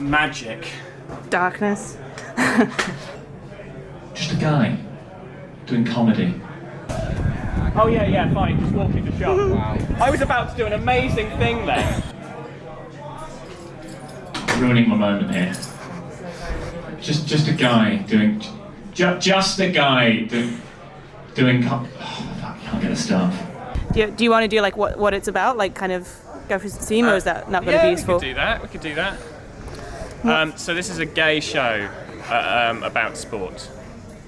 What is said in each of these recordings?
Magic. Darkness. Just a guy doing comedy. Oh yeah, fine, just walking the shop. Wow. I was about to do an amazing thing then. Ruining my moment here. Just a guy doing... Just a guy doing oh, fuck, I can't get a staff. Do you want to do like what it's about? Like kind of go through the theme, or is that not going to be useful? We could do that. So this is a gay show about sport.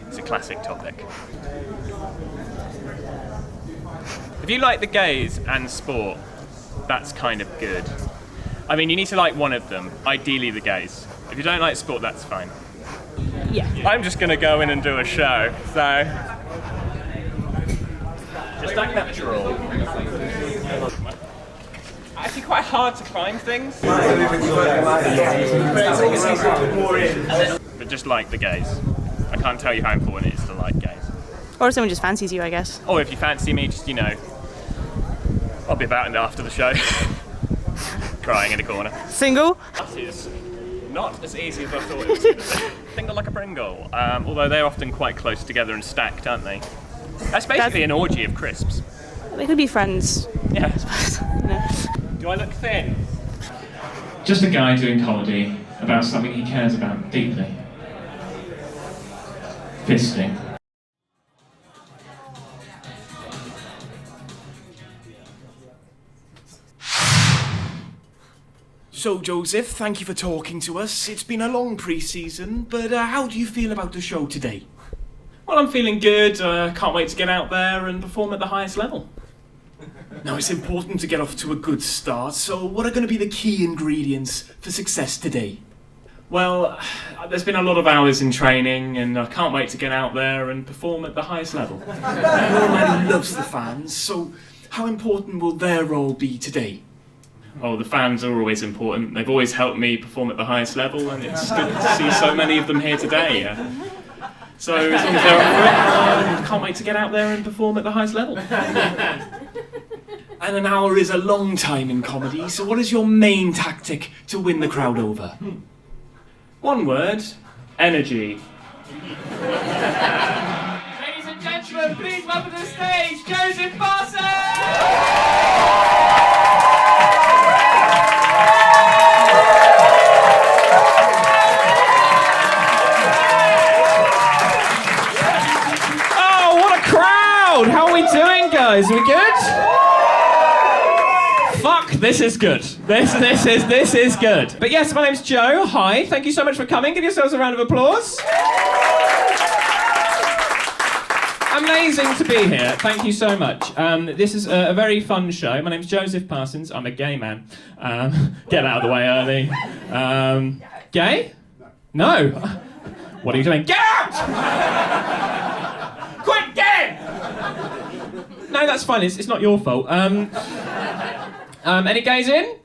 It's a classic topic. If you like the gays and sport, that's kind of good. I mean, you need to like one of them, ideally the gays. If you don't like sport, that's fine. Yeah. I'm just going to go in and do a show, so... Just act natural. Actually quite hard to climb things. But just like the gays. I can't tell you how important it is to like gays. Or if someone just fancies you, I guess. Or if you fancy me, just, you know, I'll be about after the show. Crying in a corner. Single? That is not as easy as I thought it was going to be. Single like a Pringle. Although they're often quite close together and stacked, aren't they? That's basically an orgy of crisps. They could be friends. Yeah. I suppose, you know. Do I look thin? Just a guy doing comedy about something he cares about deeply. Fisting. So, Joseph, thank you for talking to us. It's been a long pre-season, but how do you feel about the show today? Well, I'm feeling good. Can't wait to get out there and perform at the highest level. Now, it's important to get off to a good start, so what are going to be the key ingredients for success today? Well, there's been a lot of hours in training, and I can't wait to get out there and perform at the highest level. You're a man who loves the fans, so how important will their role be today? Oh, the fans are always important. They've always helped me perform at the highest level, and it's good to see so many of them here today. So as long as they're up for it, I can't wait to get out there and perform at the highest level. And an hour is a long time in comedy, so what is your main tactic to win the crowd over? One word, energy. Ladies and gentlemen, please welcome to the stage, Joseph Parsons! How are we doing, guys? Are we good? Fuck, this is good. This is good. But yes, my name's Joe. Hi, thank you so much for coming. Give yourselves a round of applause. Amazing to be here. Thank you so much. This is a very fun show. My name's Joseph Parsons. I'm a gay man. Get out of the way early. Gay? No. What are you doing? Get out! Quit gay! No, that's fine. It's not your fault. Any gays in?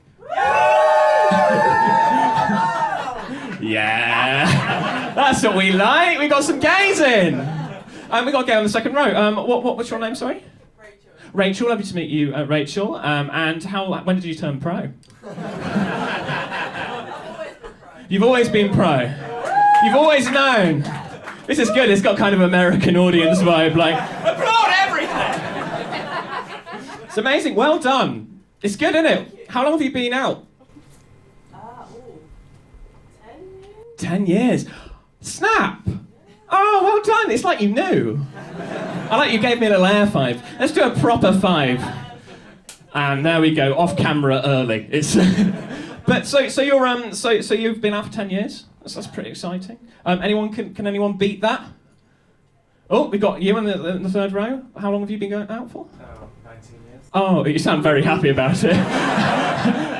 Yeah, that's what we like. We got some gays in. We got a gay on the second row. What's your name? Sorry. Rachel. Rachel, lovely to meet you, Rachel. And when did you turn pro? You've always been pro. You've always known. This is good. It's got kind of American audience vibe, like applaud everything. It's amazing. Well done. It's good, isn't it? How long have you been out? 10 years. Snap. Oh, well done. It's like you knew. I like you gave me a little air five. Let's do a proper five. And there we go. Off camera early. It's. But so you're so you've been out for 10 years. That's pretty exciting. Can anyone beat that? Oh, we got you in the third row. How long have you been going out for? 19 years. Oh, you sound very happy about it.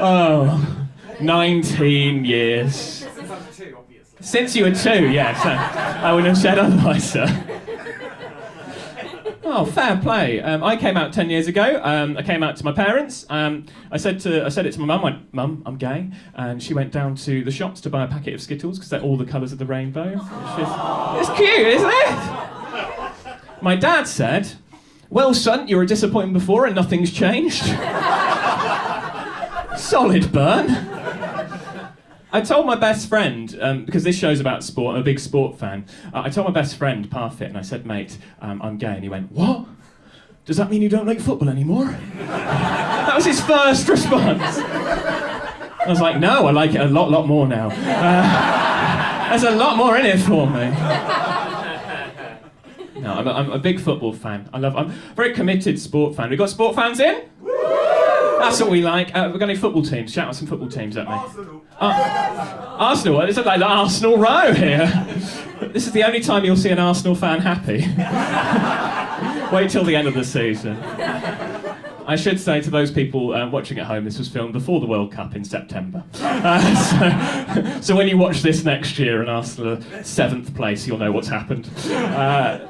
Oh, 19 years. Since I was 2, obviously. Since you were 2, yes. I wouldn't have said otherwise, sir. Oh, fair play. I came out 10 years ago. I came out to my parents. I said it to my mum. I went, Mum, I'm gay. And she went down to the shops to buy a packet of Skittles because they're all the colours of the rainbow. It's cute, isn't it? My dad said, well, son, you were disappointed before and nothing's changed. Solid burn. I told my best friend, because this show's about sport, I'm a big sport fan, I told my best friend, Parfit, and I said, mate, I'm gay, and he went, what? Does that mean you don't like football anymore? That was his first response. I was like, no, I like it a lot more now. There's a lot more in it for me. No, I'm a big football fan. I'm a very committed sport fan. We got sport fans in? That's what we like. We've got any football teams? Shout out some football teams at me. Arsenal. Arsenal? It's like the Arsenal row here. This is the only time you'll see an Arsenal fan happy. Wait till the end of the season. I should say to those people watching at home, this was filmed before the World Cup in September. So when you watch this next year and Arsenal are 7th place, you'll know what's happened.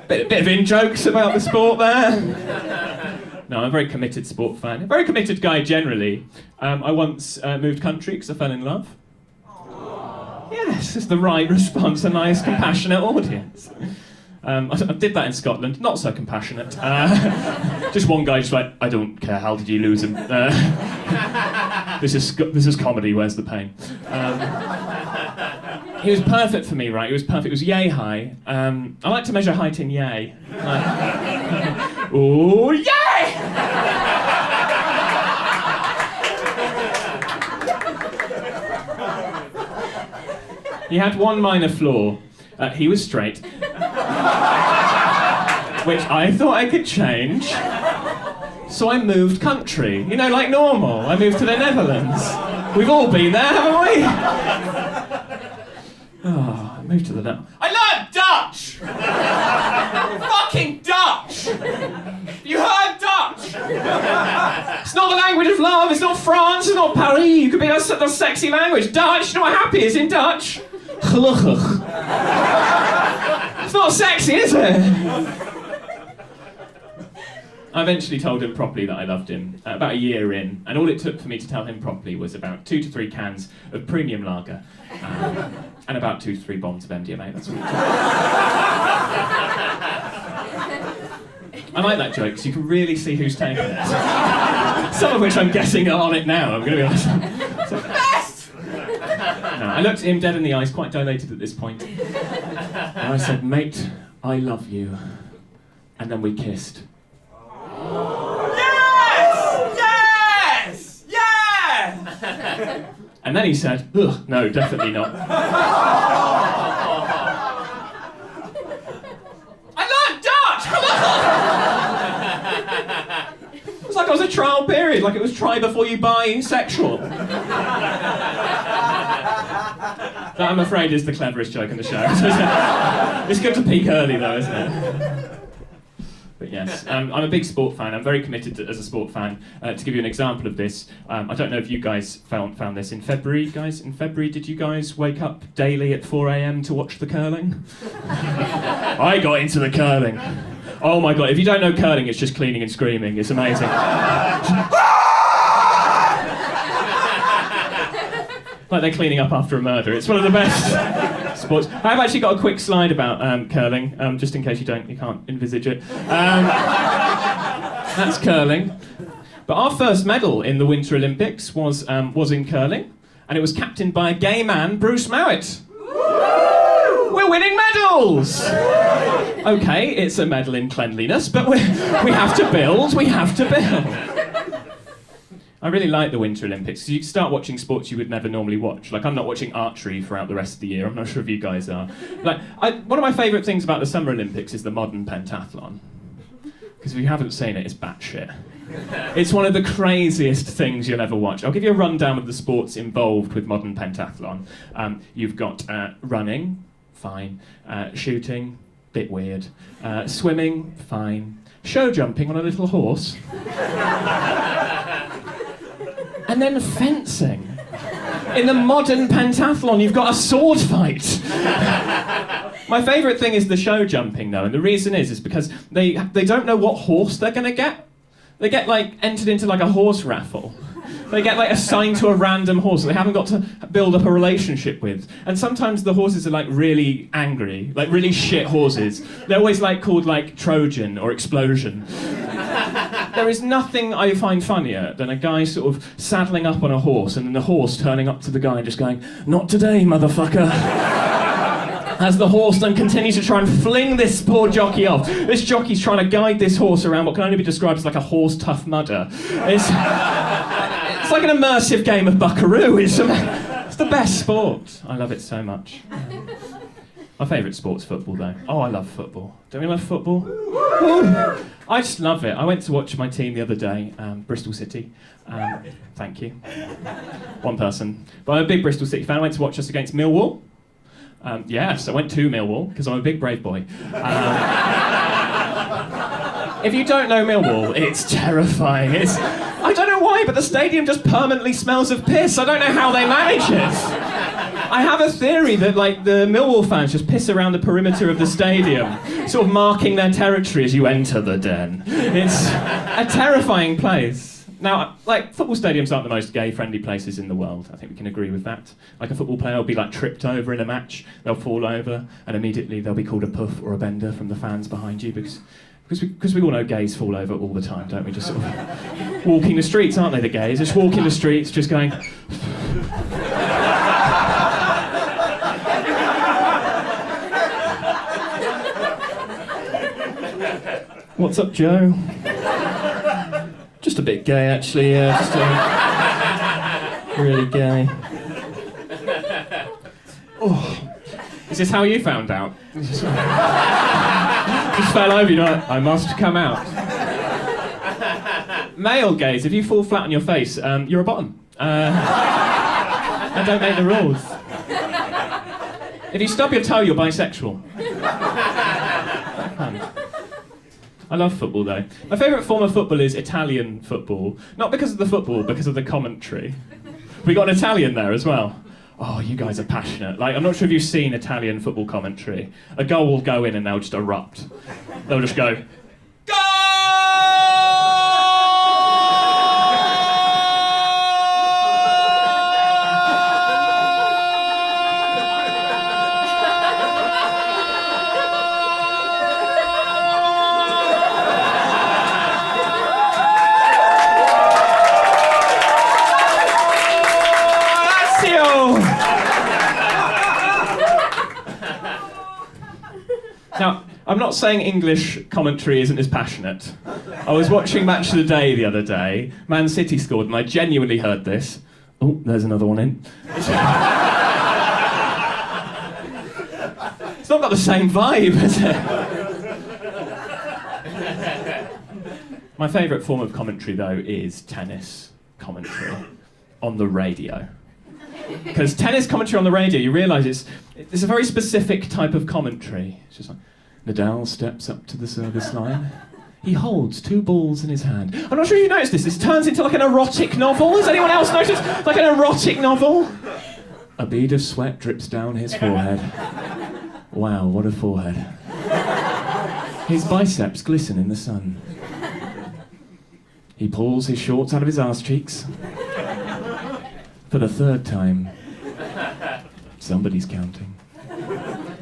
Bit of in-jokes about the sport there. No, I'm a very committed sport fan. A very committed guy generally. I once moved country because I fell in love. Yes, it's the right response, a nice, compassionate audience. I did that in Scotland, not so compassionate. Just one guy just like, I don't care, how did you lose him? This is comedy, where's the pain? He was perfect for me, right? He was perfect, he was yay high. I like to measure height in yay. Ooh, yay! He had one minor flaw. He was straight. Which I thought I could change. So I moved country. You know, like normal. I moved to the Netherlands. We've all been there, haven't we? Oh, I moved to the Netherlands. I learned Dutch! Fucking Dutch! You heard Dutch? It's not the language of love, it's not France, it's not Paris. You could be a sexy language. Dutch, you know what happy is in Dutch? Gelukkig. It's not sexy, is it? I eventually told him properly that I loved him, about a year in, and all it took for me to tell him properly was about 2 to 3 cans of premium lager, and about 2 to 3 bombs of MDMA, that's all it took. I like that joke, because you can really see who's taking it. Some of which I'm guessing are on it now, I'm going to be honest. So, best! No, I looked at him dead in the eyes, quite dilated at this point, and I said, mate, I love you. And then we kissed. Yes! Yes! Yes! And then he said, ugh, no, definitely not. I learned Dutch! It was like I was a trial period, like it was try before you buy sexual. That, I'm afraid, is the cleverest joke in the show. It's good to peak early though, isn't it? But yes, I'm a big sport fan. I'm very committed as a sport fan. To give you an example of this, I don't know if you guys found this in February, guys. In February, did you guys wake up daily at 4 a.m. to watch the curling? I got into the curling. Oh my god, if you don't know curling, it's just cleaning and screaming. It's amazing. Like they're cleaning up after a murder. It's one of the best sports. I've actually got a quick slide about curling, just in case you can't envisage it. That's curling. But our first medal in the Winter Olympics was in curling, and it was captained by a gay man, Bruce Mowat. We're winning medals! Okay, it's a medal in cleanliness, but we have to build, I really like the Winter Olympics, because you start watching sports you would never normally watch. Like, I'm not watching archery throughout the rest of the year, I'm not sure if you guys are. Like, one of my favourite things about the Summer Olympics is the modern pentathlon. Because if you haven't seen it, it's batshit. It's one of the craziest things you'll ever watch. I'll give you a rundown of the sports involved with modern pentathlon. You've got running, fine. Shooting, bit weird. Swimming, fine. Show jumping on a little horse. And then fencing. In the modern pentathlon, you've got a sword fight. My favourite thing is the show jumping, though, and the reason is because they don't know what horse they're going to get. They get, like, entered into, like, a horse raffle. They get, like, assigned to a random horse that they haven't got to build up a relationship with. And sometimes the horses are, like, really angry, like, really shit horses. They're always, like, called, like, Trojan or Explosion. There is nothing I find funnier than a guy sort of saddling up on a horse and then the horse turning up to the guy and just going, "Not today, motherfucker." As the horse then continues to try and fling this poor jockey off. This jockey's trying to guide this horse around what can only be described as like a horse tough mudder. It's like an immersive game of Buckaroo. It's the best sport. I love it so much. My favourite sport's football, though. Oh, I love football. Don't we love football? Woo! I just love it. I went to watch my team the other day, Bristol City. Thank you. One person. But I'm a big Bristol City fan. I went to watch us against Millwall. Yes, I went to Millwall, because I'm a big brave boy. If you don't know Millwall, it's terrifying. I don't know why, but the stadium just permanently smells of piss. I don't know how they manage it. I have a theory that, like, the Millwall fans just piss around the perimeter of the stadium, sort of marking their territory as you enter the den. It's a terrifying place. Now, like, football stadiums aren't the most gay-friendly places in the world. I think we can agree with that. Like, a football player will be, like, tripped over in a match, they'll fall over, and immediately they'll be called a puff or a bender from the fans behind you, because we all know gays fall over all the time, don't we? Just sort of walking the streets, aren't they, the gays? Just walking the streets, just going... What's up, Joe? Just a bit gay, actually, yeah. Just really gay. Oh. Is this how you found out? Just fell over, you know, like, I must come out. Male gays, if you fall flat on your face, you're a bottom. I don't make the rules. If you stub your toe, you're bisexual. I love football, though. My favourite form of football is Italian football. Not because of the football, because of the commentary. We got an Italian there as well. Oh, you guys are passionate. Like, I'm not sure if you've seen Italian football commentary. A goal will go in and they'll just erupt. They'll just go, "Goal!" Now, I'm not saying English commentary isn't as passionate. I was watching Match of the Day the other day. Man City scored, and I genuinely heard this. Oh, there's another one in. It's not got the same vibe, has it? My favourite form of commentary, though, is tennis commentary on the radio. Because tennis commentary on the radio, you realise it's a very specific type of commentary. It's just like, Nadal steps up to the service line. He holds 2 balls in his hand. I'm not sure if you noticed this. This turns into like an erotic novel. Has anyone else noticed? Like an erotic novel? A bead of sweat drips down his forehead. Wow, what a forehead. His biceps glisten in the sun. He pulls his shorts out of his arse cheeks. For the 3rd time. Somebody's counting.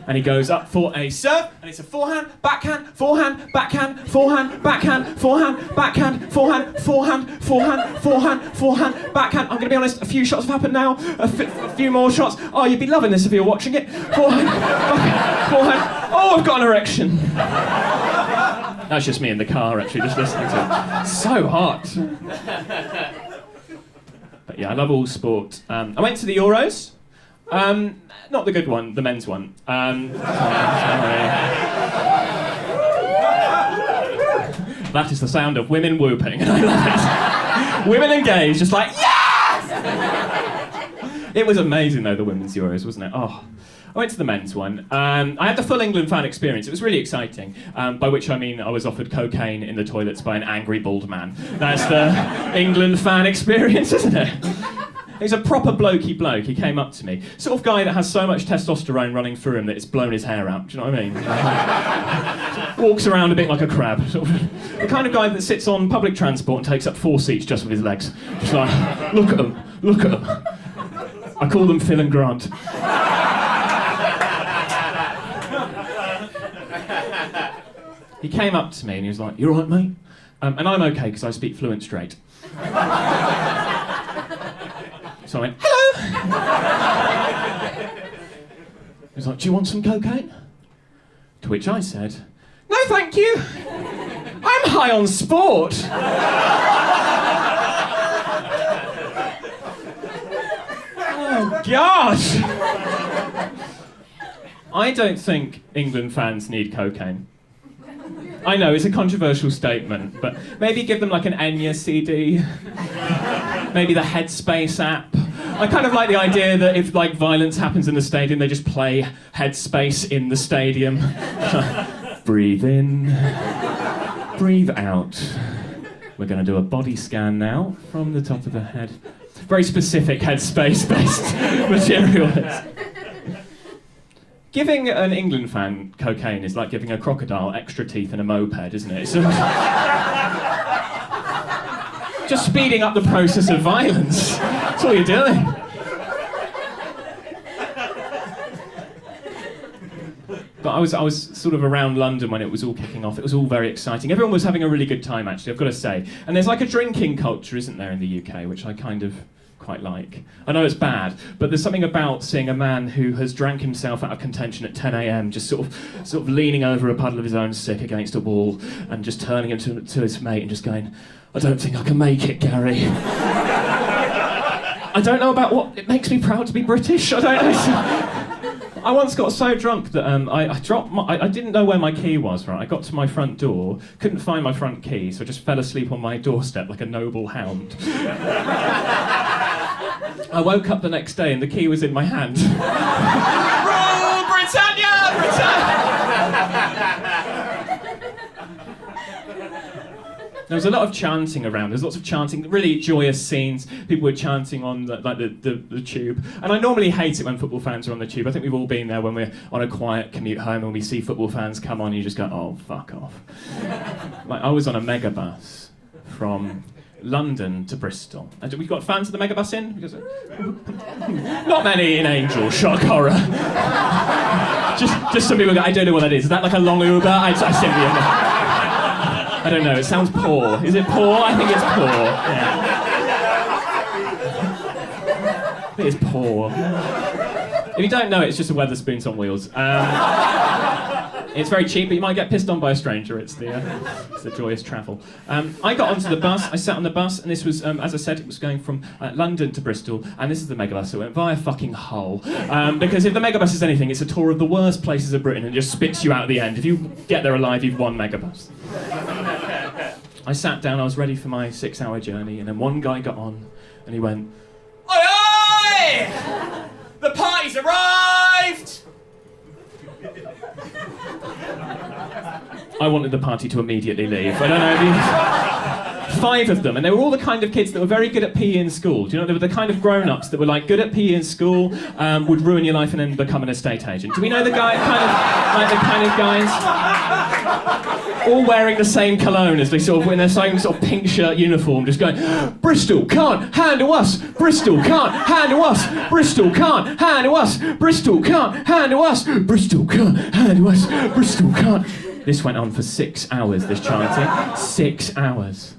And he goes up for a serve, and it's a forehand, backhand, forehand, backhand, forehand, backhand, forehand, backhand, forehand, forehand, forehand, forehand, forehand, backhand. I'm going to be honest, a few shots have happened now, a few more shots. Oh, you'd be loving this if you were watching it. Forehand, backhand, forehand. Oh, I've got an erection. That's just me in the car, actually, just listening to it. So hot. But yeah, I love all sport. I went to the Euros. Not the good one, the men's one. Sorry. That is the sound of women whooping, and I love it. Women and gays just like, yes! It was amazing, though, the women's Euros, wasn't it? Oh. I went to the men's one. I had the full England fan experience. It was really exciting, by which I mean I was offered cocaine in the toilets by an angry bald man. That's the England fan experience, isn't it? He's a proper blokey bloke. He came up to me. Sort of guy that has so much testosterone running through him that it's blown his hair out. Do you know what I mean? Walks around a bit like a crab. Sort of, the kind of guy that sits on public transport and takes up 4 seats just with his legs. Just like, look at him, look at him. I call them Phil and Grant. He came up to me and he was like, "You all right, mate?" And I'm okay because I speak fluent straight. So I went, hello! He was like, do you want some cocaine? To which I said, no thank you! I'm high on sport! Oh, gosh! I don't think England fans need cocaine. I know, it's a controversial statement, but maybe give them like an Enya CD, maybe the Headspace app. I kind of like the idea that if like violence happens in the stadium, they just play Headspace in the stadium. Breathe in, breathe out. We're going to do a body scan now from the top of the head. Very specific Headspace-based material. Giving an England fan cocaine is like giving a crocodile extra teeth in a moped, isn't it? It's just speeding up the process of violence. That's all you're doing. But I was sort of around London when it was all kicking off. It was all very exciting. Everyone was having a really good time, actually, I've got to say. And there's like a drinking culture, isn't there, in the UK, which I kind of quite like. I know it's bad, but there's something about seeing a man who has drank himself out of contention at 10 a.m, just sort of leaning over a puddle of his own sick against a wall and just turning him to his mate and just going, I don't think I can make it, Gary. I don't know about what, it makes me proud to be British, I don't know. I once got so drunk that I didn't know where my key was, right? I got to my front door, couldn't find my front key, so I just fell asleep on my doorstep like a noble hound. I woke up the next day and the key was in my hand. Rule Britannia! There was a lot of chanting around. There's lots of chanting, really joyous scenes. People were chanting on the tube. And I normally hate it when football fans are on the tube. I think we've all been there when we're on a quiet commute home and we see football fans come on and you just go, oh, fuck off. Like, I was on a megabus from London to Bristol. And we've got fans of the megabus in? Because, not many in Angel, shock horror. just some people go, I don't know what that is. Is that like a long Uber? I simply I don't know, it sounds poor. Is it poor? I think it's poor. Yeah. I think it's poor. If you don't know, it's just a Wetherspoons on wheels. It's very cheap, but you might get pissed on by a stranger. It's the joyous travel. I got onto the bus, I sat on the bus, and this was, as I said, it was going from London to Bristol, and this is the megabus, so it went via fucking Hull. Because if the megabus is anything, it's a tour of the worst places of Britain and just spits you out at the end. If you get there alive, you've won megabus. I sat down, I was ready for my 6-hour journey, and then one guy got on, and he went, Oi, oi! The party's arrived! I wanted the party to immediately leave. I don't know if you... 5 of them, and they were all the kind of kids that were very good at PE in school. Do you know, they were the kind of grown-ups that were like good at PE in school, would ruin your life and then become an estate agent. Do we know the kind of guys? All wearing the same cologne as they sort of in their same sort of pink shirt uniform, just going, Bristol can't handle us, Bristol can't handle us, Bristol can't handle us, Bristol can't handle us, Bristol can't handle us, Bristol can't. This went on for 6 hours, this chanting. 6 hours.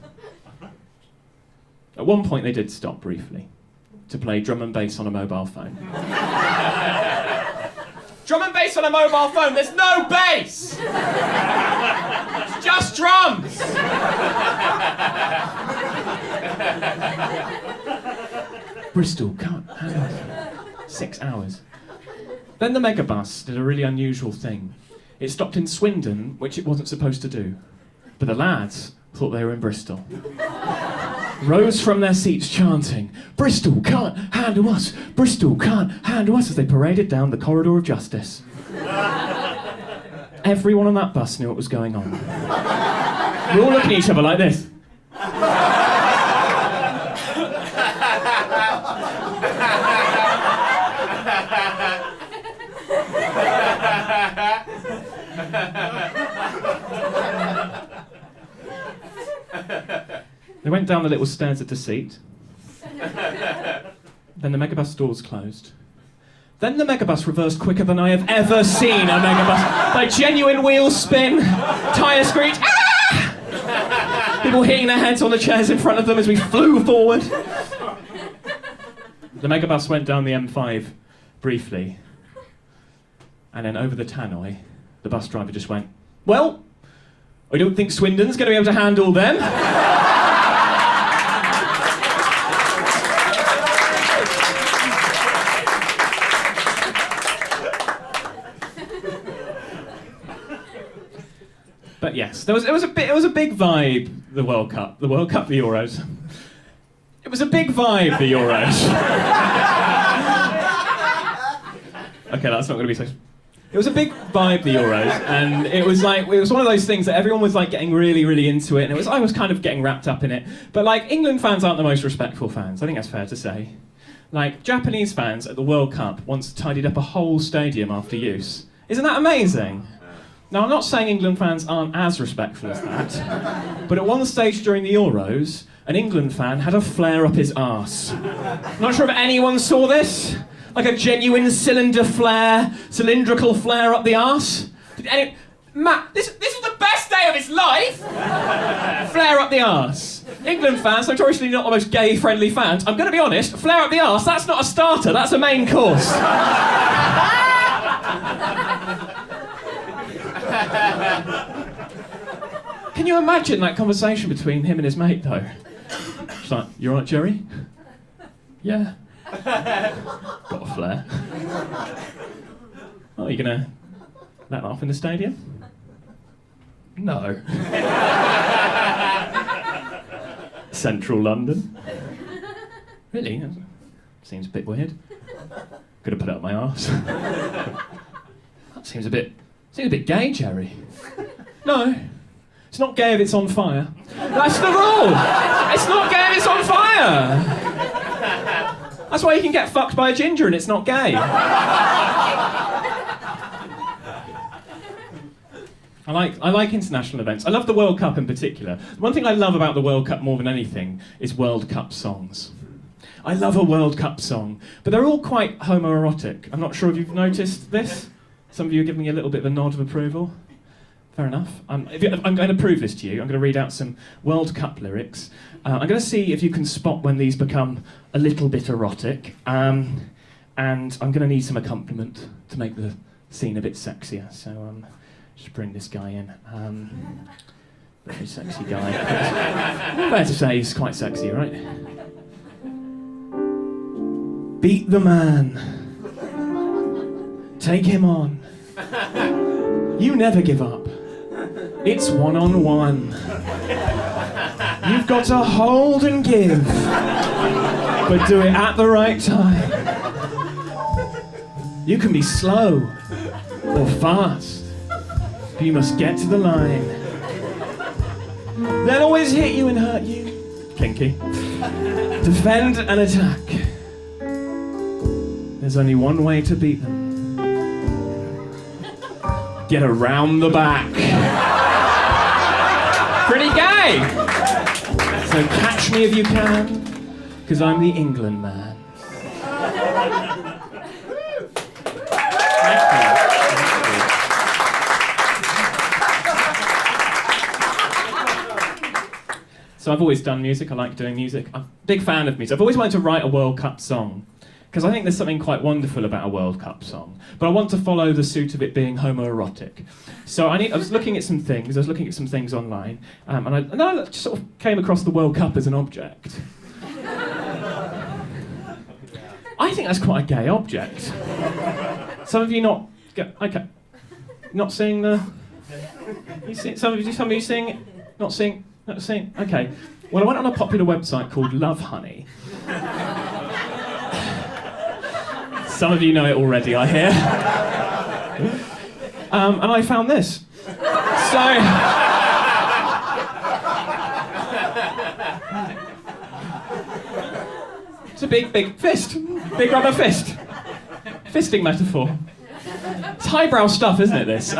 At one point they did stop briefly to play drum and bass on a mobile phone. Drum and bass on a mobile phone, there's no bass! It's just drums! Bristol can't handle it. 6 hours. Then the megabus did a really unusual thing. It stopped in Swindon, which it wasn't supposed to do. But the lads thought they were in Bristol. Rose from their seats chanting, Bristol can't handle us, Bristol can't handle us, as they paraded down the corridor of justice. Everyone on that bus knew what was going on. We're all looking at each other like this. They went down the little stairs of deceit. Then the megabus doors closed. Then the megabus reversed quicker than I have ever seen a megabus. Like genuine wheel spin, tyre screech. Ah! People hitting their heads on the chairs in front of them as we flew forward. The megabus went down the M5 briefly, and then over the tannoy, the bus driver just went, "Well, I don't think Swindon's going to be able to handle them." But yes, it was a big vibe, the World Cup, the Euros. It was a big vibe, the Euros. Okay, that's not going to be so. It was a big vibe, the Euros, and it was one of those things that everyone was like getting really, really into it, and I was kind of getting wrapped up in it. But like, England fans aren't the most respectful fans. I think that's fair to say. Like, Japanese fans at the World Cup once tidied up a whole stadium after use. Isn't that amazing? Now, I'm not saying England fans aren't as respectful as that, but at one stage during the Euros, an England fan had a flare up his arse. Not sure if anyone saw this. Like a genuine cylindrical flare up the arse. Matt, this was the best day of his life! Flare up the arse. England fans, notoriously not the most gay-friendly fans. I'm going to be honest, flare up the arse, that's not a starter, that's a main course. Can you imagine that conversation between him and his mate, though? She's like, "You alright, Jerry?" "Yeah." "Got a flare." "Oh, are you going to let that off in the stadium?" "No." "Central London." "Really? That seems a bit weird. Could have put it up my arse." "That seems a bit gay, Jerry." "No. It's not gay if it's on fire." That's the rule! It's not gay if it's on fire! That's why you can get fucked by a ginger and it's not gay. I like international events. I love the World Cup in particular. One thing I love about the World Cup more than anything is World Cup songs. I love a World Cup song, but they're all quite homoerotic. I'm not sure if you've noticed this. Some of you are giving me a little bit of a nod of approval. Fair enough. I'm going to prove this to you. I'm going to read out some World Cup lyrics. I'm going to see if you can spot when these become a little bit erotic. And I'm going to need some accompaniment to make the scene a bit sexier. So just bring this guy in. Very sexy guy. Fair to say he's quite sexy, right? Beat the man. Take him on. You never give up. It's one-on-one. You've got to hold and give, but do it at the right time. You can be slow or fast, but you must get to the line. They'll always hit you and hurt you. Kinky. Defend and attack. There's only one way to beat them. Get around the back. Pretty gay! So catch me if you can, because I'm the England man. Thank you. So I've always done music, I like doing music. I'm a big fan of music. I've always wanted to write a World Cup song, because I think there's something quite wonderful about a World Cup song. But I want to follow the suit of it being homoerotic. So I was looking at some things online, and I just sort of came across the World Cup as an object. I think that's quite a gay object. Some of you not seeing the... Some of you seeing... Not seeing... Okay. Well, I went on a popular website called Love Honey. Some of you know it already, I hear. And I found this. So... It's a big fist. Big rubber fist. Fisting metaphor. It's highbrow stuff, isn't it, this?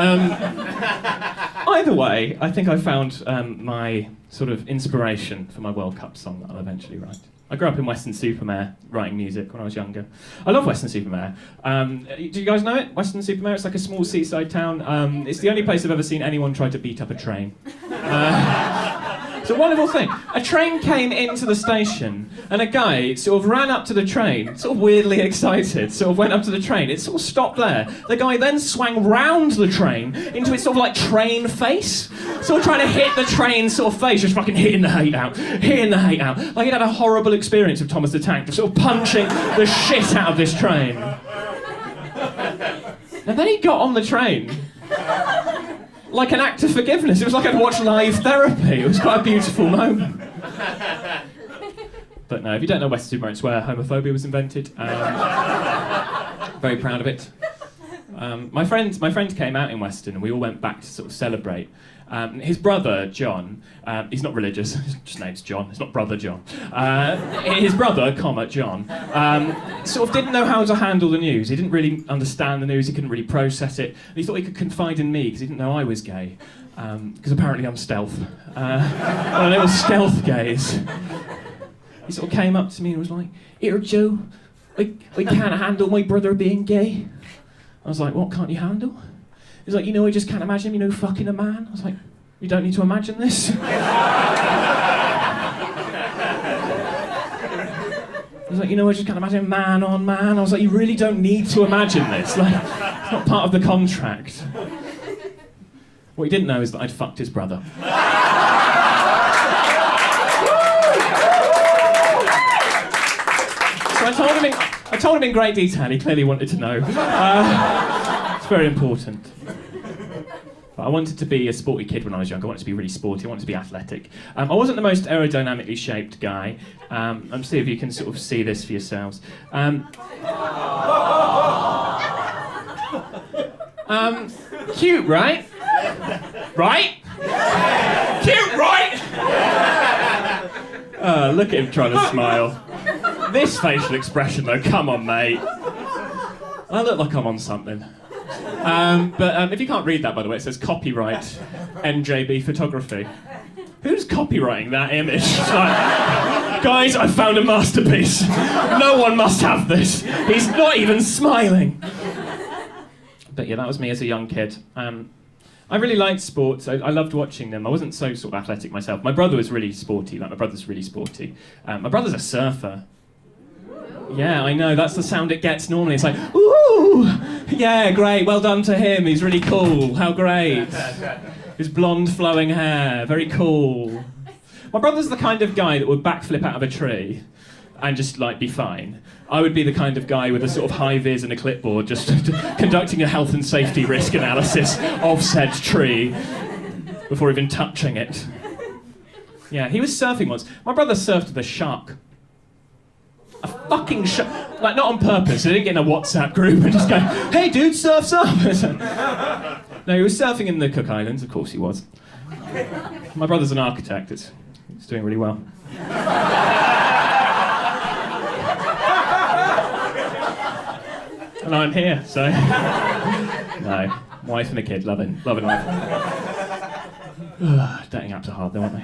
Either way, I think I found my sort of inspiration for my World Cup song that I'll eventually write. I grew up in Weston-super-Mare, writing music when I was younger. I love Weston-super-Mare. Do you guys know it? Weston-super-Mare, it's like a small seaside town. It's the only place I've ever seen anyone try to beat up a train. It's a wonderful thing. A train came into the station, and a guy sort of ran up to the train, sort of weirdly excited, sort of went up to the train. It sort of stopped there. The guy then swung round the train into its sort of like train face, sort of trying to hit the train sort of face, just fucking hitting the hate out. Like he'd had a horrible experience with Thomas the Tank, just sort of punching the shit out of this train. And then he got on the train. Like an act of forgiveness. It was like I'd watched live therapy. It was quite a beautiful moment. But no, if you don't know Weston, it's where homophobia was invented. Very proud of it. My friend came out in Weston, and we all went back to sort of celebrate. His brother, John, he's not religious, his name's John, it's not brother John. His brother, John, sort of didn't know how to handle the news. He didn't really understand the news, he couldn't really process it. And he thought he could confide in me because he didn't know I was gay. Because apparently I'm stealth. One of those stealth gays. He sort of came up to me and was like, "Here, Joe, I can't handle my brother being gay." I was like, "What can't you handle?" He's like, "I just can't imagine him, fucking a man." I was like, "You don't need to imagine this." He's like, "I just can't imagine man on man." I was like, "You really don't need to imagine this. Like, it's not part of the contract." What he didn't know is that I'd fucked his brother. So I told him in great detail. He clearly wanted to know. It's very important. But I wanted to be a sporty kid when I was young. I wanted to be really sporty. I wanted to be athletic. I wasn't the most aerodynamically shaped guy. See if you can sort of see this for yourselves. Cute, right? Right? Cute, right? Look at him trying to smile. This facial expression, though, come on, mate. I look like I'm on something. But if you can't read that, by the way, it says copyright NJB photography. Who's copywriting that image? Like, guys, I found a masterpiece. No one must have this. He's not even smiling. But yeah, that was me as a young kid. I really liked sports. I loved watching them. I wasn't so sort of athletic myself. My brother was really sporty. My brother's really sporty. My brother's a surfer. Yeah, I know, that's the sound it gets normally. It's like, ooh, yeah, great, well done to him, he's really cool, how great. His blonde flowing hair, very cool. My brother's the kind of guy that would backflip out of a tree and just, be fine. I would be the kind of guy with a sort of high-vis and a clipboard just conducting a health and safety risk analysis of said tree before even touching it. Yeah, he was surfing once. My brother surfed with a shark. A fucking not on purpose. They didn't get in a WhatsApp group and just go, "Hey dude, surf's up." No, he was surfing in the Cook Islands, of course he was. My brother's an architect, it's doing really well. And I'm here, so... No, wife and a kid, loving life. Dating apps are hard though, aren't they?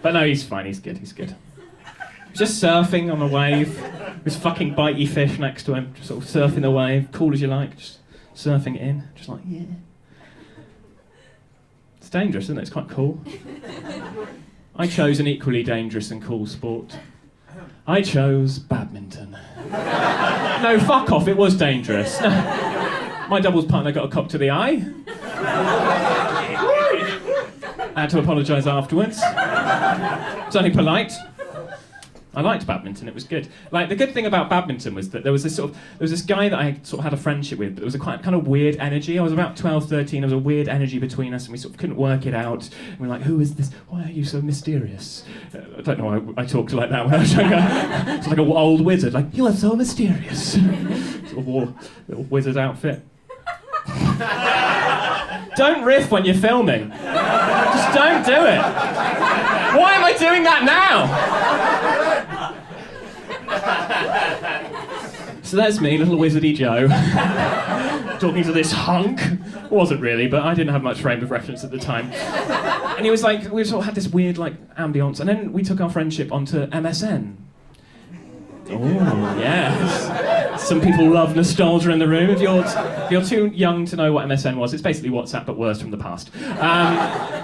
But no, he's fine, he's good. Just surfing on a wave, with fucking bitey fish next to him, just sort of surfing the wave, cool as you like, just surfing it in, just like, yeah. It's dangerous, isn't it? It's quite cool. I chose an equally dangerous and cool sport. I chose badminton. No, fuck off, it was dangerous. No. My doubles partner got a cop to the eye. I had to apologise afterwards. It's only polite. I liked badminton, it was good. The good thing about badminton was that there was this guy that I sort of had a friendship with, but there was a quite kind of weird energy. I was about 12, 13, there was a weird energy between us and we sort of couldn't work it out. And we were like, "Who is this? Why are you so mysterious?" I don't know why I talked like that when I was younger. It's like an old wizard, like, "You are so mysterious." Sort of wore a little wizard outfit. Don't riff when you're filming. Just don't do it. Why am I doing that now? So there's me, little wizardy Joe, talking to this hunk. Wasn't really, but I didn't have much frame of reference at the time. And he was like, we sort of had this weird ambience, and then we took our friendship onto MSN. Oh, yes. Some people love nostalgia in the room. If you're too young to know what MSN was, it's basically WhatsApp but worse from the past.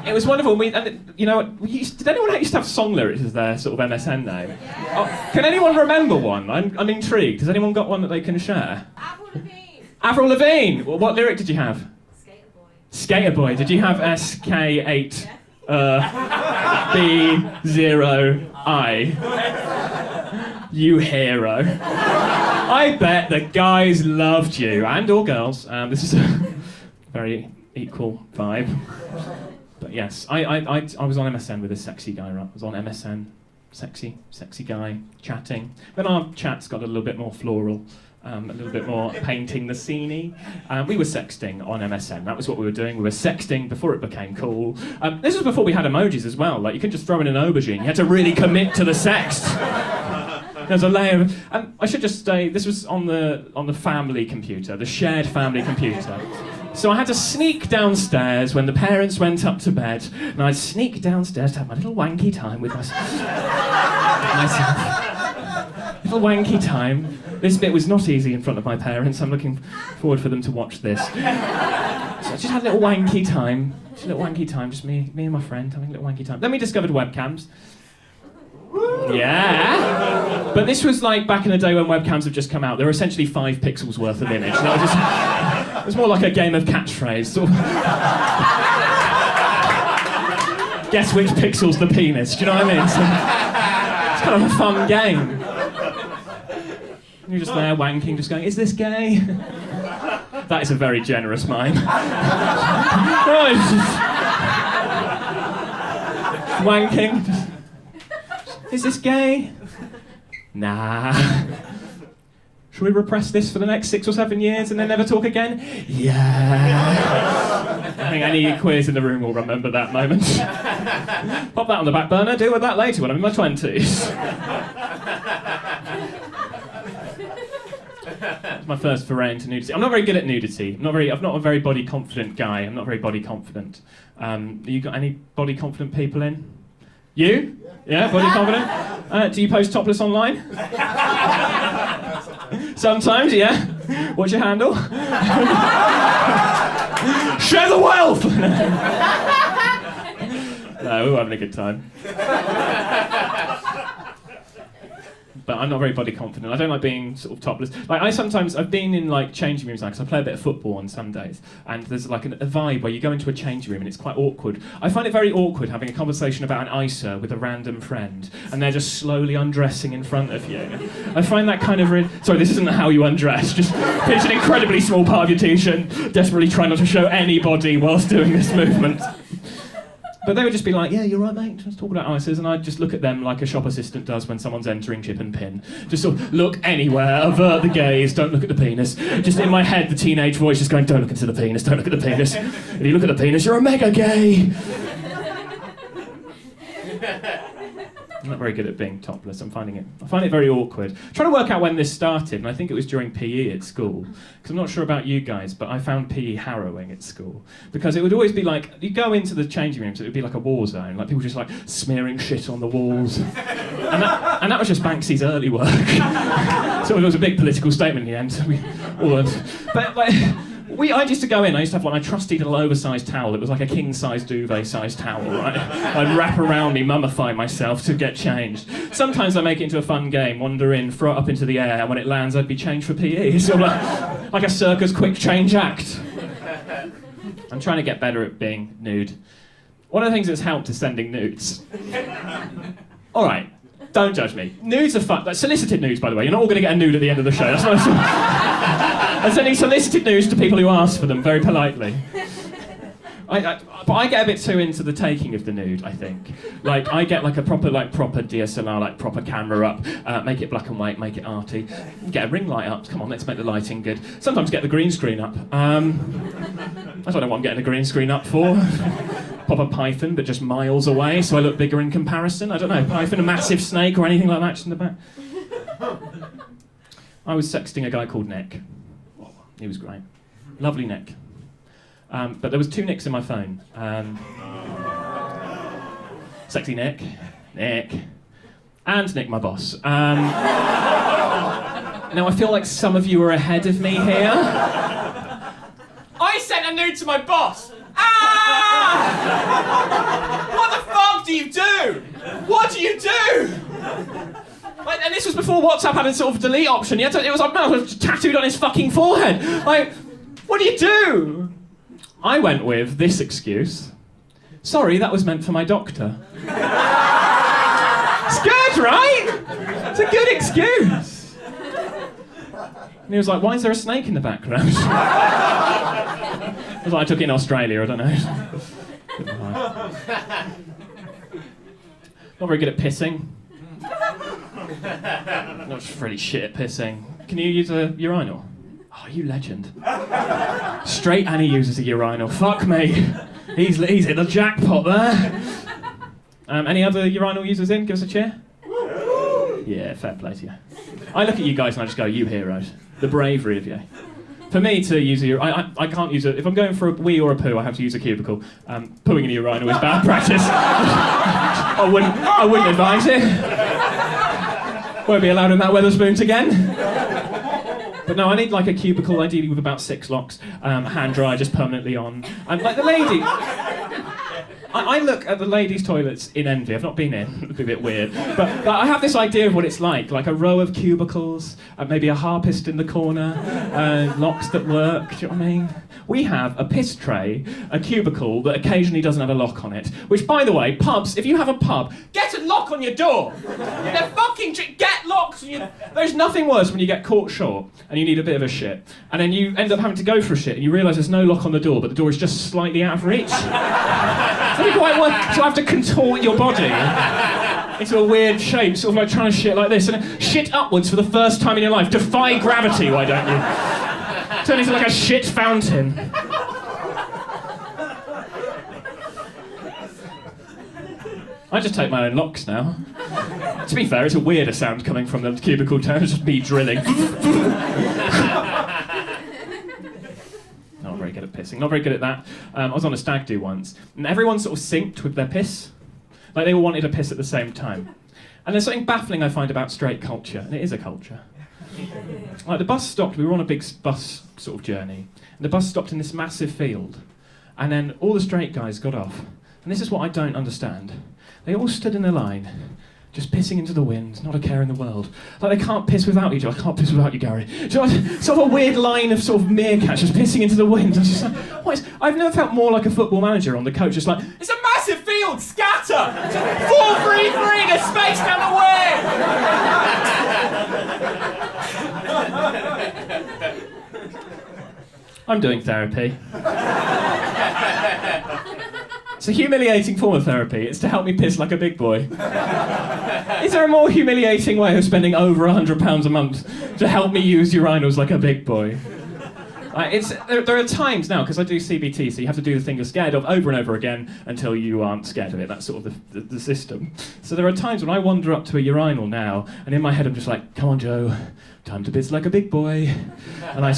It was wonderful. Did anyone used to have song lyrics as their sort of MSN name? Oh, can anyone remember one? I'm intrigued. Has anyone got one that they can share? Avril Lavigne. Avril Lavigne. Well, what lyric did you have? Skater Boy. Skater Boy. Did you have SK8 B0I? You hero. I bet the guys loved you, and all girls. This is a very equal vibe. But yes, I was on MSN with a sexy guy, right? I was on MSN, sexy guy, chatting. Then our chats got a little bit more floral. A little bit more painting the scene-y. We were sexting on MSN. That was what we were doing. We were sexting before it became cool. This was before we had emojis as well. Like, you could just throw in an aubergine. You had to really commit to the sext. There's a layer of... I should just say, this was on the family computer, the shared family computer. So I had to sneak downstairs when the parents went up to bed, and I'd sneak downstairs to have my little wanky time with myself. Little wanky time. This bit was not easy in front of my parents. I'm looking forward for them to watch this. So I just had a little wanky time. Just me and my friend having a little wanky time. Then we discovered webcams. Yeah. But this was like back in the day when webcams have just come out. They were essentially 5 pixels worth of image. It was more like a game of catchphrase. Sort of. Guess which pixel's the penis, do you know what I mean? So, it's kind of a fun game. You're just there wanking, just going, is this gay? That is a very generous mime. Right, just wanking. Is this gay? Nah. Should we repress this for the next 6 or 7 years and then never talk again? Yeah. I think any queers in the room will remember that moment. Pop that on the back burner, deal with that later when I'm in my 20s. It's my first foray into nudity. I'm not very good at nudity. I'm not a very body confident guy. I'm not very body confident. You got any body confident people in? You? Yeah, body confident? Do you post topless online? Sometimes, yeah. What's your handle? Share the wealth! No, we were having a good time. But I'm not very body confident. I don't like being sort of topless. Like I've been in like changing rooms now because I play a bit of football on Sundays, and there's like a vibe where you go into a changing room and it's quite awkward. I find it very awkward having a conversation about an ISA with a random friend, and they're just slowly undressing in front of you. I find that kind of sorry, this isn't how you undress. Just pinch an incredibly small part of your t-shirt, desperately try not to show anybody whilst doing this movement. But they would just be like, yeah, you're right, mate, let's talk about ISIS, and I'd just look at them like a shop assistant does when someone's entering chip and pin. Just sort of look anywhere, avert the gaze, don't look at the penis. Just in my head, the teenage voice just going, don't look into the penis, don't look at the penis. If you look at the penis, you're a mega gay. I'm not very good at being topless. I find it very awkward. I'm trying to work out when this started, and I think it was during PE at school. Because I'm not sure about you guys, but I found PE harrowing at school. Because it would always be like, you go into the changing rooms, it would be like a war zone. Like people just like smearing shit on the walls. and that was just Banksy's early work. So it was a big political statement in the end. I used to go in, I used to have like my trusty little oversized towel. It was like a king-sized duvet-sized towel, right? I'd wrap around me, mummify myself to get changed. Sometimes I make it into a fun game, wander in, throw it up into the air, and when it lands, I'd be changed for PE. So like a circus quick change act. I'm trying to get better at being nude. One of the things that's helped is sending nudes. All right, don't judge me. Nudes are fun. Like, solicited nudes, by the way. You're not all going to get a nude at the end of the show. That's not. I'm sending solicited nudes to people who ask for them very politely. But I get a bit too into the taking of the nude, I think. Like, I get like a proper DSLR, like proper camera up, make it black and white, make it arty, get a ring light up, come on, let's make the lighting good. Sometimes get the green screen up. I don't know what I'm getting a green screen up for. Pop a python, but just miles away, so I look bigger in comparison. I don't know, python, a massive snake or anything like that just in the back. I was sexting a guy called Nick. He was great. Lovely Nick. But there was 2 Nicks in my phone. Sexy Nick, and Nick, my boss. Now, I feel like some of you are ahead of me here. I sent a nude to my boss. Ah! What the fuck do you do? What do you do? Like, and this was before WhatsApp had a sort of delete option. It was like, no, it was tattooed on his fucking forehead. Like, what do you do? I went with this excuse. Sorry, that was meant for my doctor. It's good, right? It's a good excuse. And he was like, why is there a snake in the background? I was like, I took it in Australia, I don't know. Not very good at pissing. Not just really shit at pissing. Can you use a urinal? Oh, you legend. Straight Annie uses a urinal. Fuck me. He's hit the jackpot there. Any other urinal users in? Give us a cheer. Yeah, fair play to you. I look at you guys and I just go, you heroes. The bravery of you. For me to use a urinal, I can't use it. If I'm going for a wee or a poo, I have to use a cubicle. Pooing in a urinal is bad practice. I wouldn't advise it. Won't be allowed in that Weatherspoons again. But no, I need like a cubicle, ideally with about 6 locks, hand dryer just permanently on. And like the lady, I look at the ladies' toilets in envy. I've not been in, it'd be a bit weird. But I have this idea of what it's like a row of cubicles, maybe a harpist in the corner, locks that work, do you know what I mean? We have a piss tray, a cubicle that occasionally doesn't have a lock on it. Which, by the way, pubs, if you have a pub, get a lock on your door. They're fucking get locks on your... There's nothing worse when you get caught short and you need a bit of a shit. And then you end up having to go for a shit and you realise there's no lock on the door, but the door is just slightly out of reach. So you have to contort your body into a weird shape, sort of like trying to shit like this. And shit upwards for the first time in your life. Defy gravity, why don't you? Turn into like a shit fountain. I just take my own locks now. To be fair, it's a weirder sound coming from the cubicle down. It's just me drilling. Not very good at pissing. Not very good at that. I was on a stag do once, and everyone sort of synced with their piss. Like they all wanted to piss at the same time. And there's something baffling I find about straight culture, and it is a culture. Like the bus stopped, we were on a big bus sort of journey, and the bus stopped in this massive field, and then all the straight guys got off, and this is what I don't understand. They all stood in a line, just pissing into the wind, not a care in the world. Like they can't piss without you, I can't piss without you, Gary. So sort of a weird line of sort of meerkats just pissing into the wind. I was just like, what is... I've never felt more like a football manager on the coach, just like, It's a massive field, scatter! 4-3-3, there's space down the wing! I'm doing therapy. It's a humiliating form of therapy. It's to help me piss like a big boy. Is there a more humiliating way of spending over £100 a month to help me use urinals like a big boy? There are times now, because I do CBT, so you have to do the thing you're scared of over and over again until you aren't scared of it. That's sort of the system. So there are times when I wander up to a urinal now, and in my head I'm just like, come on, Joe, time to piss like a big boy. And I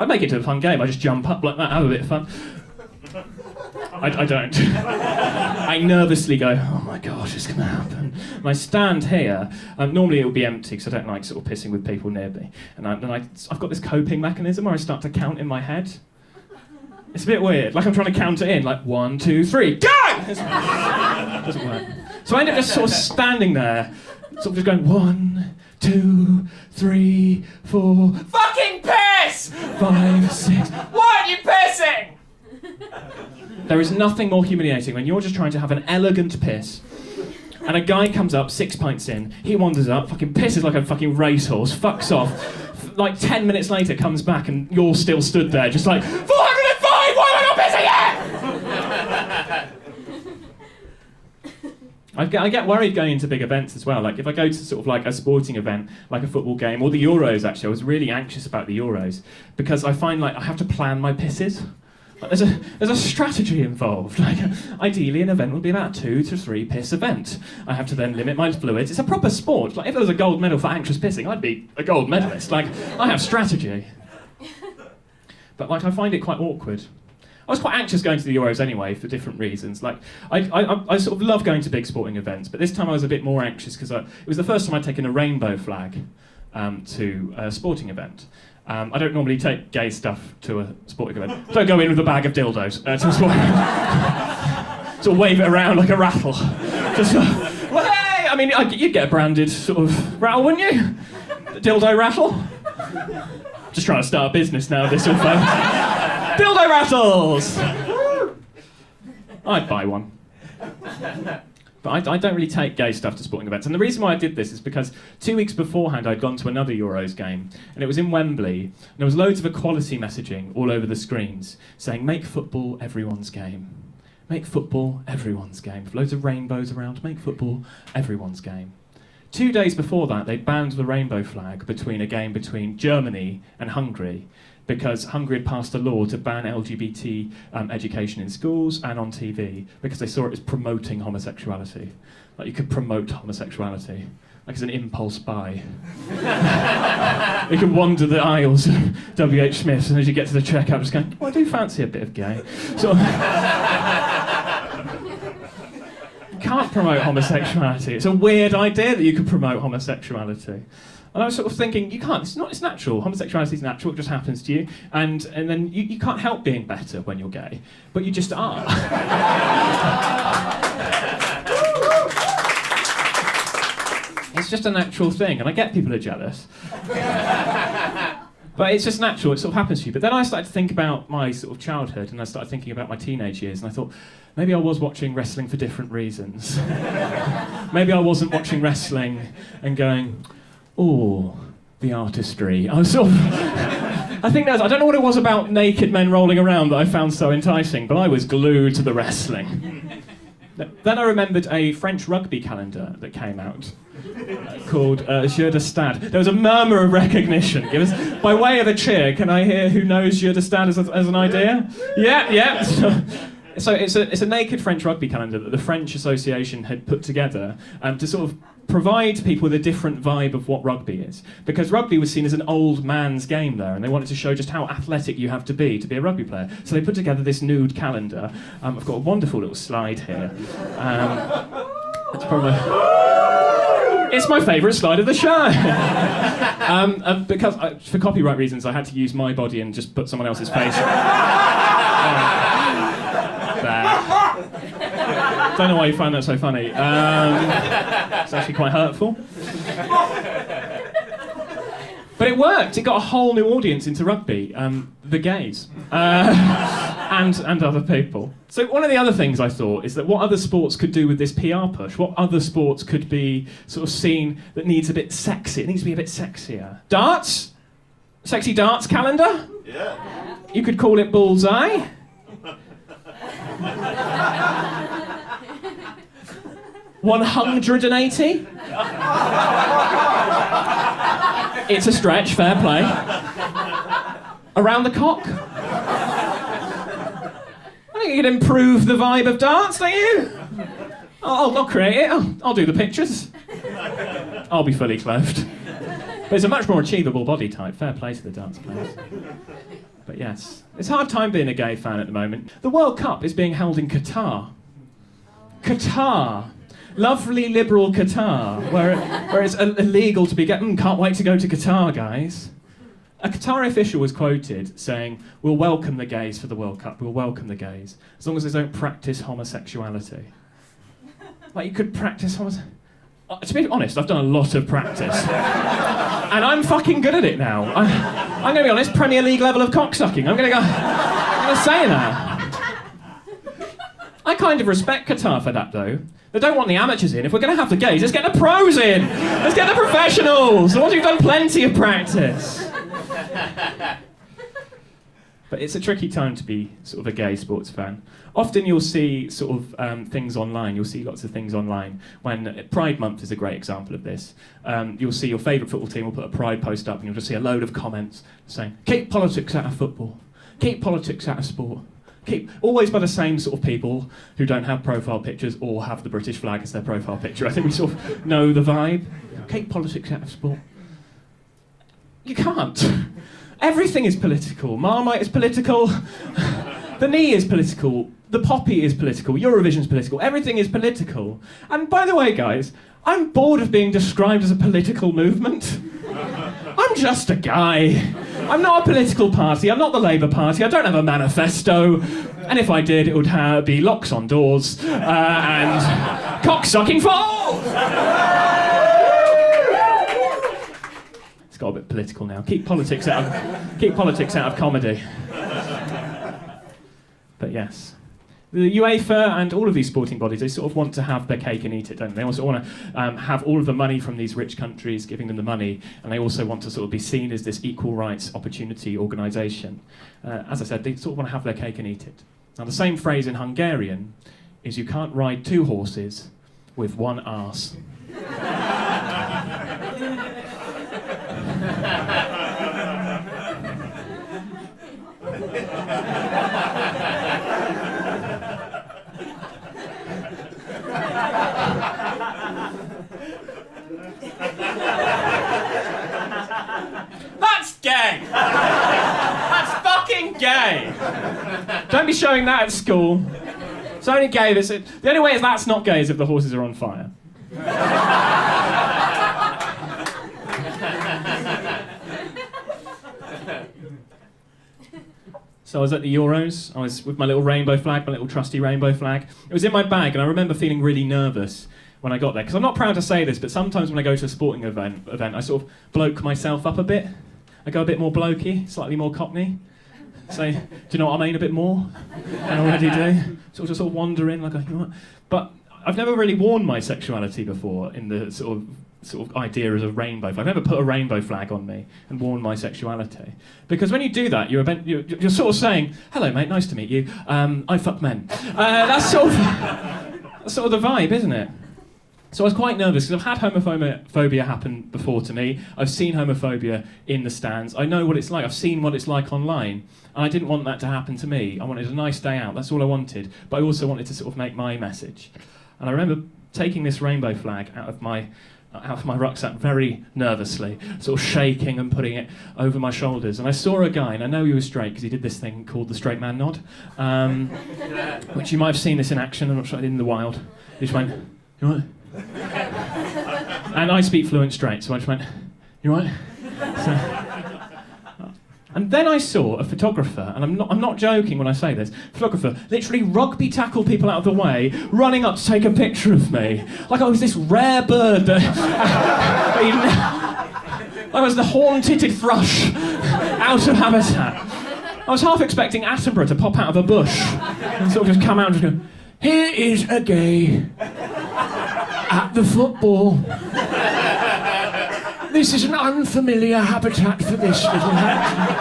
make it to a fun game. I just jump up like that, have a bit of fun. I don't. I nervously go, oh my gosh, it's going to happen. And I stand here. Normally it would be empty because I don't like sort of pissing with people near me. And I've got this coping mechanism where I start to count in my head. It's a bit weird. Like I'm trying to count it in, like 1, 2, 3, go! It doesn't work. So I end up just sort of standing there, sort of just going 1, 2, 3, 4, Fucking piss! 5, 6. Why aren't you pissing? There is nothing more humiliating when you're just trying to have an elegant piss, and a guy comes up 6 pints in, he wanders up, fucking pisses like a fucking racehorse, fucks off, like 10 minutes later comes back and you're still stood there just like, 405, why am I not pissing yet? I get worried going into big events as well. Like if I go to sort of like a sporting event, like a football game, or the Euros actually, I was really anxious about the Euros, because I find like I have to plan my pisses. There's a strategy involved. Like, ideally, an event would be about 2 to 3 piss event. I have to then limit my fluids. It's a proper sport. Like, if there was a gold medal for anxious pissing, I'd be a gold medalist. Like, I have strategy. But like, I find it quite awkward. I was quite anxious going to the Euros anyway, for different reasons. Like, I sort of love going to big sporting events, but this time I was a bit more anxious because it was the first time I'd taken a rainbow flag. to a sporting event. I don't normally take gay stuff to a sporting event. Don't go in with a bag of dildos to a sporting event. Sort of wave it around like a rattle. Just, well, hey! I mean, you'd get a branded sort of rattle, wouldn't you? The dildo rattle. Just trying to start a business now, this all folks. Dildo rattles! I'd buy one. But I don't really take gay stuff to sporting events. And the reason why I did this is because 2 weeks beforehand I'd gone to another Euros game, and it was in Wembley, and there was loads of equality messaging all over the screens saying, make football everyone's game. Make football everyone's game. Loads of rainbows around, make football everyone's game. 2 days before that, they banned the rainbow flag between a game between Germany and Hungary, because Hungary had passed a law to ban LGBT education in schools and on TV, because they saw it as promoting homosexuality. Like, you could promote homosexuality, like as an impulse buy. You could wander the aisles of W.H. Smith's, and as you get to the checkout, just going, oh, I do fancy a bit of gay. Sort of can't promote homosexuality. It's a weird idea that you could promote homosexuality. And I was sort of thinking, you can't, it's natural. Homosexuality is natural, it just happens to you. And then you can't help being better when you're gay, but you just are. It's just a natural thing, and I get people are jealous. But it's just natural, it sort of happens to you. But then I started to think about my sort of childhood, and I started thinking about my teenage years, and I thought, maybe I was watching wrestling for different reasons. Maybe I wasn't watching wrestling and going, oh, the artistry. I was sort of, I don't know what it was about naked men rolling around that I found so enticing, but I was glued to the wrestling. Then I remembered a French rugby calendar that came out called Jeu de Stade. There was a murmur of recognition. It was, by way of a cheer, can I hear who knows Jeu de Stade as an idea? Yeah. So it's a naked French rugby calendar that the French Association had put together to sort of provide people with a different vibe of what rugby is. Because rugby was seen as an old man's game there, and they wanted to show just how athletic you have to be a rugby player. So they put together this nude calendar. I've got a wonderful little slide here. It's my favourite slide of the show. Because for copyright reasons, I had to use my body and just put someone else's face. Don't know why you find that so funny. It's actually quite hurtful. But it worked. It got a whole new audience into rugby, the gays, and other people. So one of the other things I thought is that what other sports could do with this PR push, what other sports could be sort of seen that needs a bit sexy, it needs to be a bit sexier. Darts? Sexy darts calendar? Yeah. You could call it Bullseye. 180? It's a stretch, fair play. Around the cock? I think you could improve the vibe of darts, don't you? I'll create it, I'll do the pictures. I'll be fully clothed. But it's a much more achievable body type, fair play to the darts players. But yes, it's a hard time being a gay fan at the moment. The World Cup is being held in Qatar. Qatar. Lovely liberal Qatar, where it's illegal to be gay. Can't wait to go to Qatar, guys. A Qatari official was quoted saying, we'll welcome the gays for the World Cup, we'll welcome the gays, as long as they don't practice homosexuality. Like, you could practice homosexuality. To be honest, I've done a lot of practice. And I'm fucking good at it now. I'm going to be honest, Premier League level of cocksucking. I'm going to say that. I kind of respect Qatar for that, though. They don't want the amateurs in. If we're going to have the gays, let's get the pros in. Let's get the professionals, the ones who've done plenty of practice. But it's a tricky time to be sort of a gay sports fan. Often you'll see sort of things online. You'll see lots of things online. When Pride Month is a great example of this. You'll see your favourite football team will put a Pride post up, and you'll just see a load of comments saying, keep politics out of football. Keep politics out of sport. Always by the same sort of people who don't have profile pictures or have the British flag as their profile picture. I think we sort of know the vibe. Keep politics out of sport. You can't. Everything is political. Marmite is political. The knee is political. The poppy is political. Eurovision's political. Everything is political. And by the way, guys, I'm bored of being described as a political movement. I'm just a guy. I'm not a political party. I'm not the Labour Party. I don't have a manifesto. And if I did, it would be locks on doors and cock-sucking for all. It's got a bit political now. Keep politics out of comedy. But yes. The UEFA and all of these sporting bodies, they sort of want to have their cake and eat it, don't they? They also want to have all of the money from these rich countries, giving them the money, and they also want to sort of be seen as this equal rights opportunity organisation. As I said, they sort of want to have their cake and eat it. Now, the same phrase in Hungarian is you can't ride two horses with one arse. That's gay! That's fucking gay! Don't be showing that at school. It's only gay. The only way that's not gay is if the horses are on fire. So I was at the Euros. I was with my little rainbow flag, my little trusty rainbow flag. It was in my bag, and I remember feeling really nervous when I got there. Because I'm not proud to say this, but sometimes when I go to a sporting event, I sort of bloke myself up a bit. I go a bit more blokey, slightly more cockney. Say, do you know what I mean? A bit more than I already do. Sort of wander in like a, you know what? But I've never really worn my sexuality before in the sort of idea as a rainbow flag. I've never put a rainbow flag on me and worn my sexuality. Because when you do that, you're sort of saying, hello mate, nice to meet you, I fuck men. That's sort of the vibe, isn't it? So I was quite nervous because I've had homophobia happen before to me. I've seen homophobia in the stands. I know what it's like. I've seen what it's like online. And I didn't want that to happen to me. I wanted a nice day out. That's all I wanted. But I also wanted to sort of make my message. And I remember taking this rainbow flag out of my rucksack very nervously, sort of shaking and putting it over my shoulders. And I saw a guy, and I know he was straight because he did this thing called the straight man nod, which you might have seen this in action. I'm not sure, in the wild. He just went, you all right? And I speak fluent straight, so I just went, you all right? And then I saw a photographer, and I'm not joking when I say this, photographer literally rugby tackle people out of the way, running up to take a picture of me. Like I was this rare bird that... I was the horn-titted thrush out of habitat. I was half expecting Attenborough to pop out of a bush and sort of just come out and just go, here is a gay at the football. This is an unfamiliar habitat for this little hat.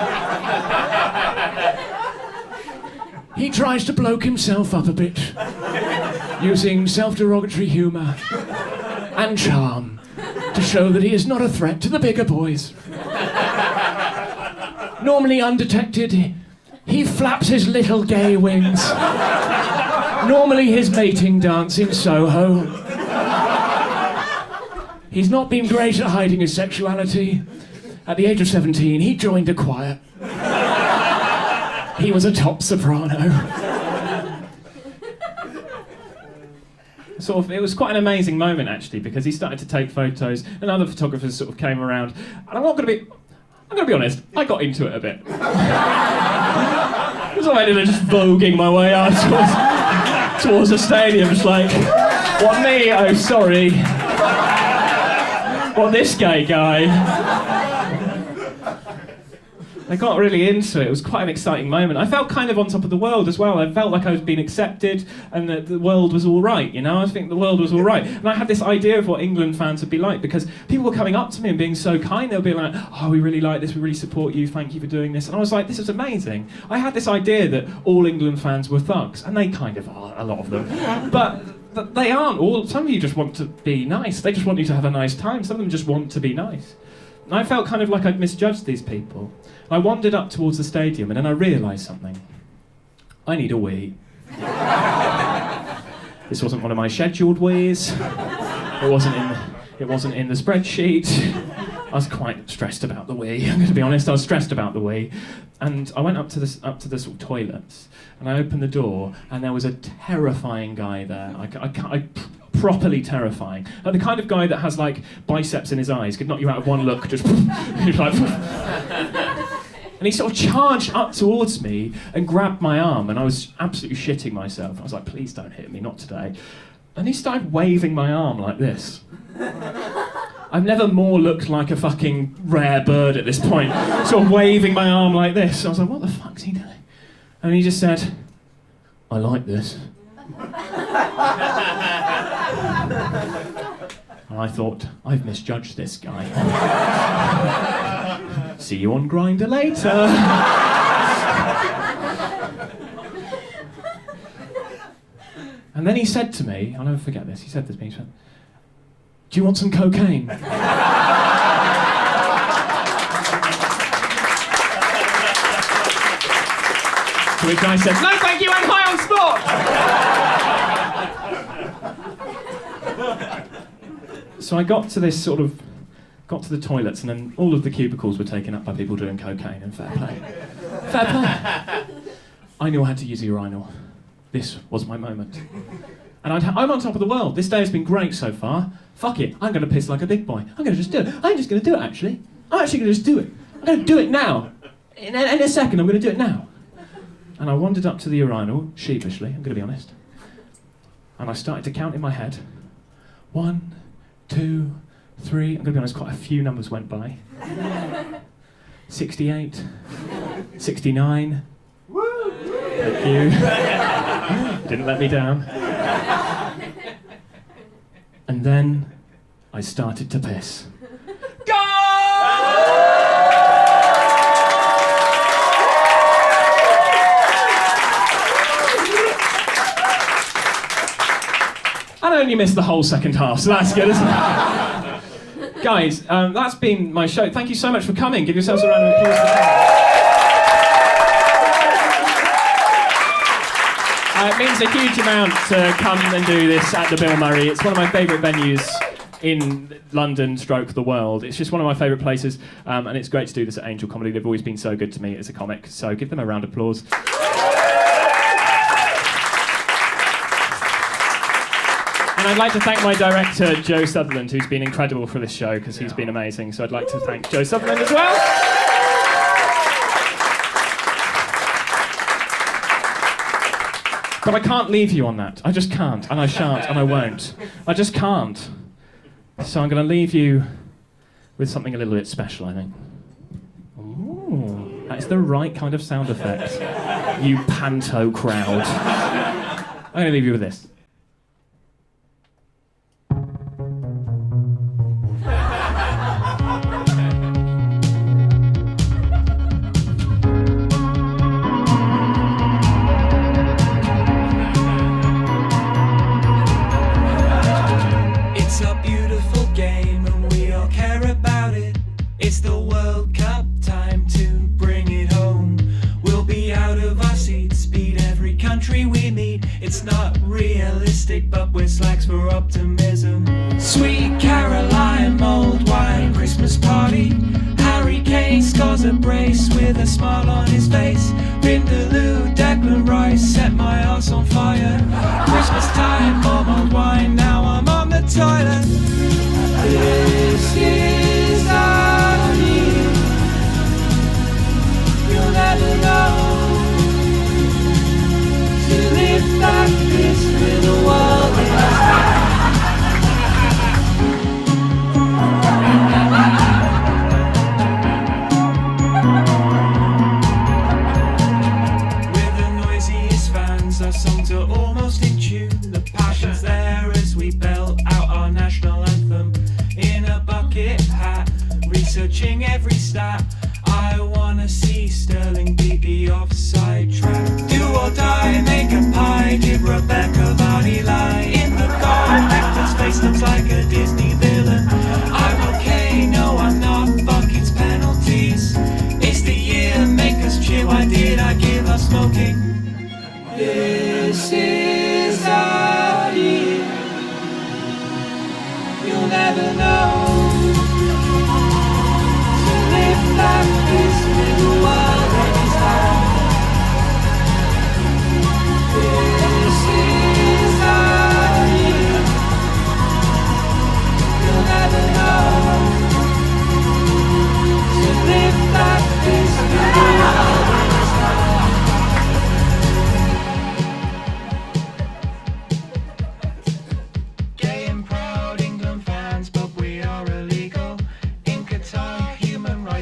He tries to bloke himself up a bit, using self-derogatory humour and charm to show that he is not a threat to the bigger boys. Normally undetected, he flaps his little gay wings. Normally his mating dance in Soho. He's not been great at hiding his sexuality. At the age of 17, he joined a choir. He was a top soprano. It was quite an amazing moment actually, because he started to take photos and other photographers sort of came around. And I'm gonna be honest, I got into it a bit. It was like just voguing my way out towards the stadium, just like, what me? Oh, sorry. What this gay guy? I got really into it. It was quite an exciting moment. I felt kind of on top of the world as well. I felt like I was being accepted and that the world was all right, you know? I think the world was all right. And I had this idea of what England fans would be like, because people were coming up to me and being so kind. They would be like, oh, we really like this, we really support you, thank you for doing this. And I was like, this is amazing. I had this idea that all England fans were thugs, and they kind of are, a lot of them. But they aren't all. Some of you just want to be nice. They just want you to have a nice time. Some of them just want to be nice. And I felt kind of like I'd misjudged these people. I wandered up towards the stadium and then I realised something. I need a wee. This wasn't one of my scheduled wees. It wasn't in the spreadsheet. I was quite stressed about the wee. I'm going to be honest. I was stressed about the wee, and I went up to the sort of toilets, and I opened the door, and there was a terrifying guy there. I properly terrifying. Like the kind of guy that has like biceps in his eyes, could knock you out of one look, just you're like, and he sort of charged up towards me and grabbed my arm, and I was absolutely shitting myself. I was like, please don't hit me, not today. And he started waving my arm like this. I've never more looked like a fucking rare bird at this point, sort of waving my arm like this. I was like, what the fuck's he doing? And he just said, I like this. And I thought, I've misjudged this guy. See you on Grindr later. And then he said to me, I'll never forget this, he said this to me, he said, do you want some cocaine? So the guy said, no thank you, I'm high on sport! So I got to the toilets, and then all of the cubicles were taken up by people doing cocaine, and fair play. Fair play. I knew I had to use a urinal. This was my moment. And I'm on top of the world. This day has been great so far. Fuck it, I'm going to piss like a big boy. I'm going to just do it. I'm just going to do it, actually. I'm actually going to just do it. I'm going to do it now. In a second, I'm going to do it now. And I wandered up to the urinal, sheepishly, I'm going to be honest. And I started to count in my head. 1, 2, 3, I'm going to be honest, quite a few numbers went by. 68, 69. Thank you. Didn't let me down. And then I started to piss. Go! I only missed the whole second half, so that's good, isn't it? Guys, that's been my show. Thank you so much for coming. Give yourselves a round of applause for coming. It means a huge amount to come and do this at the Bill Murray. It's one of my favourite venues in London, stroke the world. It's just one of my favourite places, and it's great to do this at Angel Comedy. They've always been so good to me as a comic, so give them a round of applause. And I'd like to thank my director, Joe Sutherland, who's been incredible for this show, because he's been amazing. So I'd like to thank Joe Sutherland as well. But I can't leave you on that. I just can't, and I shan't, and I won't. I just can't. So I'm going to leave you with something a little bit special, I think. Ooh, that is the right kind of sound effect, you panto crowd. I'm going to leave you with this. It's the World Cup, time to bring it home. We'll be out of our seats, beat every country we meet. It's not realistic, but we're slacks for optimism. Sweet Caroline, mulled wine, Christmas party. Harry Kane scores a brace with a smile on his face. Vindaloo, Declan Rice, set my ass on fire. Christmas time, more mulled wine, now I'm on the toilet. This is our year. You'll never know to live like this with the world in its We're the noisiest fans, our songs are almost in tune. The passion's there as we belt out our national anthem. In a bucket hat, researching every stat. I wanna see Sterling beat the offside trap. Do or die, make a pie, give Rebecca Vardy lie. In the goal, Hector's face looks like a Disney villain. I'm okay, no I'm not, fuck it's penalties. It's the year, make us cheer, why did I give up smoking? This is our year. You'll never know to live like this with the world in its hand. This is our year.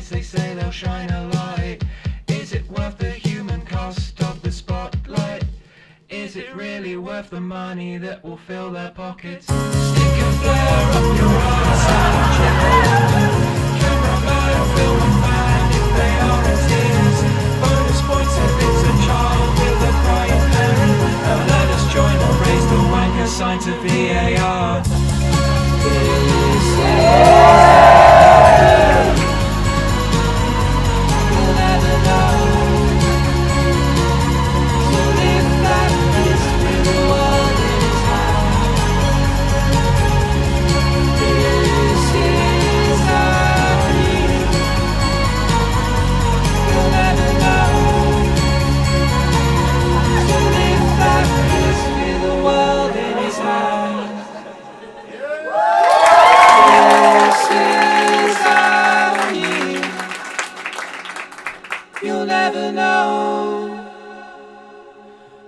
lights, they say they'll shine a light. Is it worth the human cost of the spotlight? Is it really worth the money that will fill their pockets? Stick a flare up your eyes and cameraman, film a fan if they are in tears. Bonus points if it's a child with a crying parent. Now let us join and raise the wanker sign to VAR. You'll never know. So live that is with the world in its hand. This is happening. You'll never know. So live that is with the world in its hand. This is happening. You'll never know.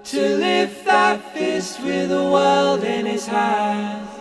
To lift that fist with the world in his hand.